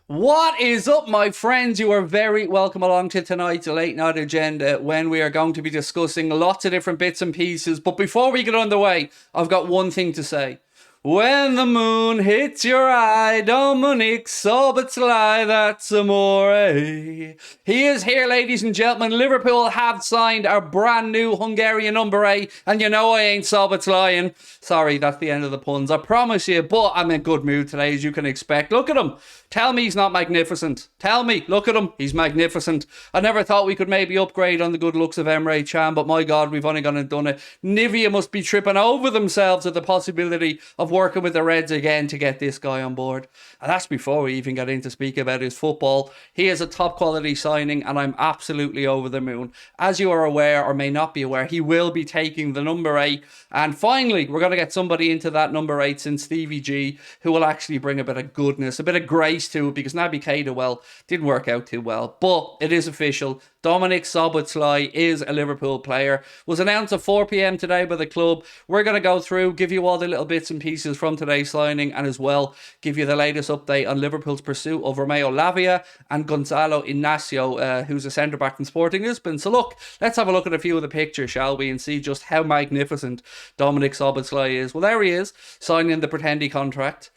What is up, my friends? You are very welcome along to tonight's late night agenda when we are going to be discussing lots of different bits and pieces. But before we get underway, I've got one thing to say. When the moon hits your eye, Dominic SZOBOSZLAI, that's amore. He is here, ladies and gentlemen. Liverpool have signed our brand new Hungarian number 8, and you know I ain't SZOBOSZLAIing. Sorry, that's the end of the puns, I promise you, but I'm in good mood today, as you can expect. Look at him. Tell me he's not magnificent. Tell me, look at him, he's magnificent. I never thought we could maybe upgrade on the good looks of Emre Can, but my God, we've only gone and done it. Nivea must be tripping over themselves at the possibility of working with the Reds again to get this guy on board. And that's before we even get into speaking about his football. He is a top quality signing and I'm absolutely over the moon. As you are aware, or may not be aware, he will be taking the number 8. And finally, we're going to get somebody into that number 8 since Stevie G, who will actually bring a bit of goodness, a bit of grace to it, because Naby Keita, well, didn't work out too well. But it is official. Dominic SZOBOSZLAI is a Liverpool player. Was announced at 4 p.m. today by the club. We're going to go through, give you all the little bits and pieces from today's signing, and as well give you the latest update on Liverpool's pursuit of Romeo Lavia and Gonzalo Inacio, who's a centre-back from Sporting Lisbon. So look, let's have a look at a few of the pictures, shall we, and see just how magnificent Dominic SZOBOSZLAI is. Well, there he is, signing the Pretendi contract.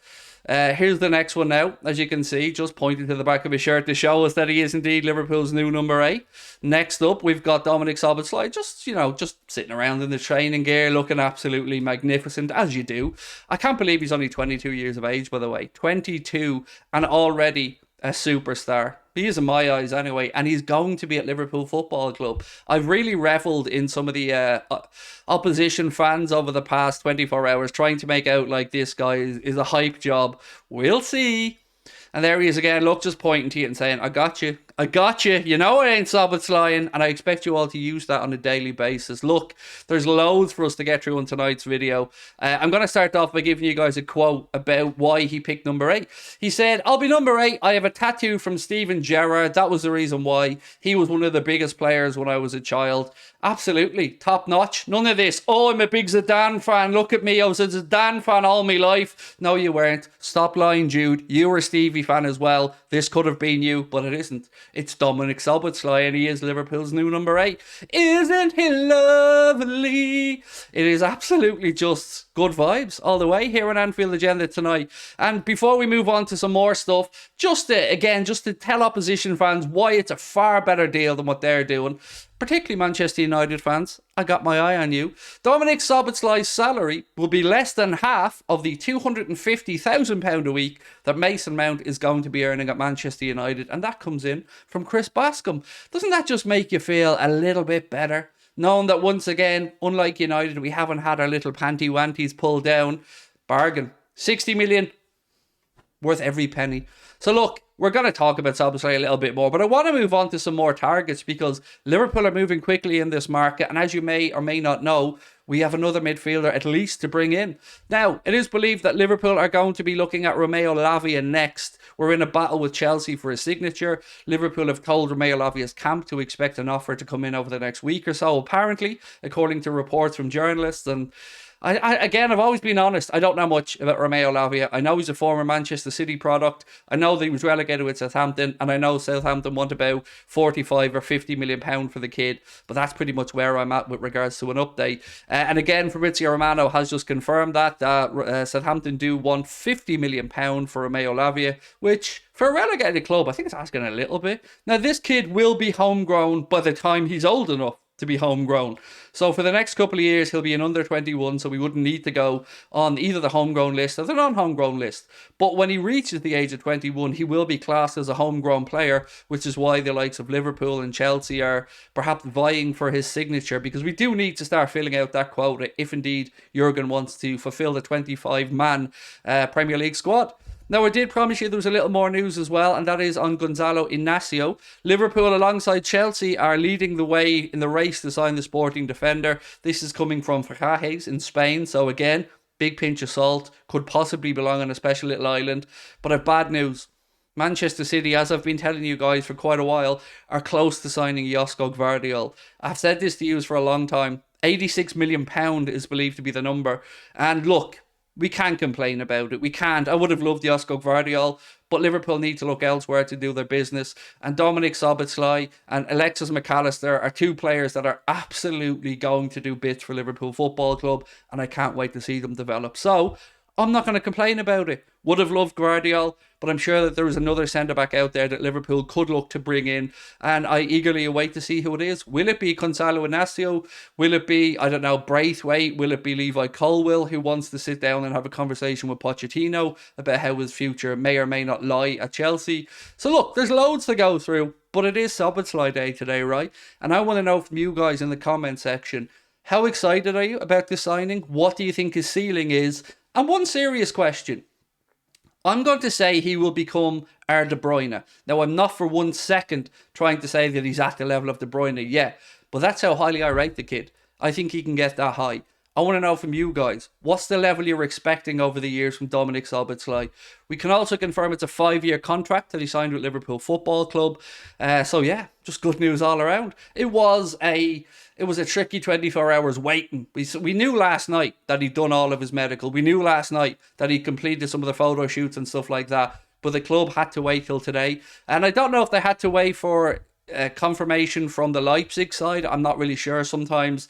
Here's the next one now, as you can see, just pointing to the back of his shirt to show us that he is indeed Liverpool's new number 8. Next up, we've got Dominic SZOBOSZLAI, just sitting around in the training gear, looking absolutely magnificent, as you do. I can't believe he's only 22 years of age, by the way. 22, and already a superstar. He is in my eyes anyway, and he's going to be at Liverpool Football Club. I've really revelled in some of the opposition fans over the past 24 hours trying to make out like this guy is a hype job. We'll see. And there he is again, look, just pointing to you and saying, I got you. I got you. You know I ain't SZOBOSZLAIing, and I expect you all to use that on a daily basis. Look, there's loads for us to get through in tonight's video. I'm going to start off by giving you guys a quote about why he picked number 8. He said, I'll be number 8. I have a tattoo from Steven Gerrard. That was the reason why. He was one of the biggest players when I was a child. Absolutely. Top notch. None of this, oh, I'm a big Zidane fan. Look at me. I was a Zidane fan all my life. No, you weren't. Stop lying, Jude. You were a Stevie fan as well. This could have been you, but it isn't. It's Dominic SZOBOSZLAI, and he is Liverpool's new number 8. Isn't he lovely? It is absolutely just good vibes all the way here on Anfield Agenda tonight. And before we move on to some more stuff, just to tell opposition fans why it's a far better deal than what they're doing, particularly Manchester United fans, I got my eye on you. Dominic SZOBOSZLAI's salary will be less than half of the £250,000 a week that Mason Mount is going to be earning at Manchester United, and that comes in from Chris Bascombe. Doesn't that just make you feel a little bit better? Knowing that once again, unlike United, we haven't had our little panty-wanties pulled down. Bargain. 60 million. Worth every penny. So look, we're going to talk about SZOBOSZLAI a little bit more, but I want to move on to some more targets because Liverpool are moving quickly in this market, and as you may or may not know, we have another midfielder at least to bring in. Now, it is believed that Liverpool are going to be looking at Romeo Lavia next. We're in a battle with Chelsea for his signature. Liverpool have told Romeo Lavia's camp to expect an offer to come in over the next week or so, apparently, according to reports from journalists. And I've always been honest. I don't know much about Romeo Lavia. I know he's a former Manchester City product. I know that he was relegated with Southampton, and I know Southampton want about 45 or 50 million pound for the kid. But that's pretty much where I'm at with regards to an update. And again, Fabrizio Romano has just confirmed that Southampton do want 50 million pound for Romeo Lavia, which for a relegated club, I think it's asking a little bit. Now, this kid will be homegrown by the time he's old enough to be homegrown. So for the next couple of years, he'll be an under 21, so we wouldn't need to go on either the homegrown list or the non-homegrown list. But when he reaches the age of 21, he will be classed as a homegrown player, which is why the likes of Liverpool and Chelsea are perhaps vying for his signature, because we do need to start filling out that quota if indeed Jurgen wants to fulfill the 25-man Premier League squad. Now, I did promise you there was a little more news as well, and that is on Gonzalo Inacio. Liverpool, alongside Chelsea, are leading the way in the race to sign the Sporting defender. This is coming from Fajajes in Spain, so again, big pinch of salt, could possibly belong on a special little island. But I've bad news. Manchester City, as I've been telling you guys for quite a while, are close to signing Josko Gvardiol. I've said this to you for a long time. £86 million is believed to be the number. And look, we can't complain about it. We can't. I would have loved Josko Gvardiol, but Liverpool need to look elsewhere to do their business. And Dominic Szoboszlai and Alexis McAllister are two players that are absolutely going to do bits for Liverpool Football Club, and I can't wait to see them develop. So I'm not going to complain about it. Would have loved Guardiola, but I'm sure that there is another centre-back out there that Liverpool could look to bring in, and I eagerly await to see who it is. Will it be Gonzalo Inacio? Will it be, I don't know, Braithwaite? Will it be Levi Colwill, who wants to sit down and have a conversation with Pochettino about how his future may or may not lie at Chelsea? So look, there's loads to go through, but it is SZOBOSZLAI Day today, right? And I want to know from you guys in the comment section, how excited are you about this signing? What do you think his ceiling is? And one serious question. I'm going to say he will become our De Bruyne. Now, I'm not for 1 second trying to say that he's at the level of De Bruyne yet, but that's how highly I rate the kid. I think he can get that high. I want to know from you guys, what's the level you're expecting over the years from Dominic Szoboszlai? We can also confirm it's a 5-year contract that he signed with Liverpool Football Club. So yeah, just good news all around. It was a tricky 24 hours waiting. We knew last night that he'd done all of his medical. We knew last night that he completed some of the photo shoots and stuff like that. But the club had to wait till today. And I don't know if they had to wait for confirmation from the Leipzig side. I'm not really sure. Sometimes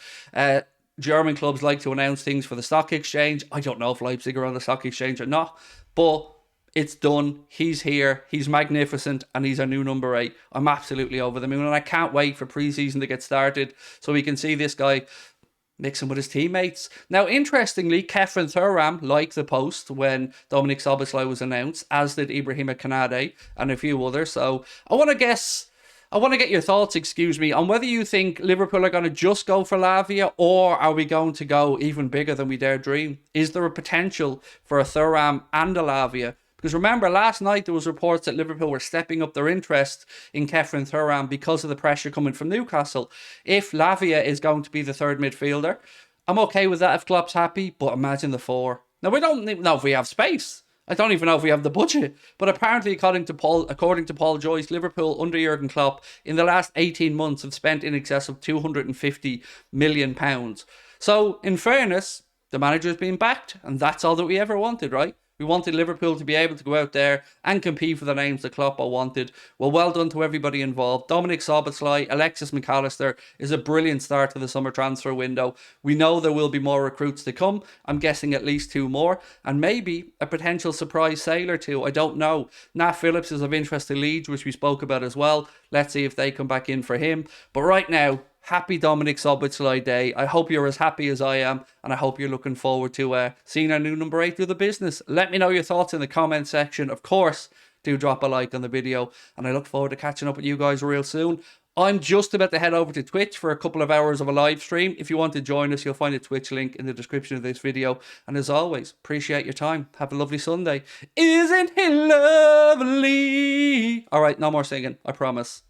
German clubs like to announce things for the stock exchange. I don't know if Leipzig are on the stock exchange or not. But it's done. He's here. He's magnificent. And he's our new number 8. I'm absolutely over the moon. And I can't wait for pre-season to get started so we can see this guy mixing with his teammates. Now, interestingly, Kefren Thuram liked the post when Dominic Szoboszlai was announced, as did Ibrahima Konate and a few others. So I want to get your thoughts, on whether you think Liverpool are going to just go for Lavia, or are we going to go even bigger than we dare dream? Is there a potential for a Thuram and a Lavia? Because remember, last night there was reports that Liverpool were stepping up their interest in Kefren Thuram because of the pressure coming from Newcastle. If Lavia is going to be the third midfielder, I'm okay with that if Klopp's happy, but imagine the 4. Now, we don't even know if we have space. I don't even know if we have the budget. But apparently, according to Paul Joyce, Liverpool under Jurgen Klopp in the last 18 months have spent in excess of £250 million. So, in fairness, the manager's been backed, and that's all that we ever wanted, right? We wanted Liverpool to be able to go out there and compete for the names that Klopp wanted. Well done to everybody involved. Dominic Szoboszlai, Alexis McAllister is a brilliant start to the summer transfer window. We know there will be more recruits to come. I'm guessing at least 2 more. And maybe a potential surprise sale or 2. I don't know. Nat Phillips is of interest to Leeds, which we spoke about as well. Let's see if they come back in for him. But right now, happy Dominic Szoboszlai Day. I hope you're as happy as I am, and I hope you're looking forward to seeing our new number 8 do the business. Let me know your thoughts in the comment section. Of course, do drop a like on the video, and I look forward to catching up with you guys real soon. I'm just about to head over to Twitch for a couple of hours of a live stream. If you want to join us, you'll find a Twitch link in the description of this video. And as always, appreciate your time. Have a lovely Sunday. Isn't he lovely? All right, no more singing, I promise.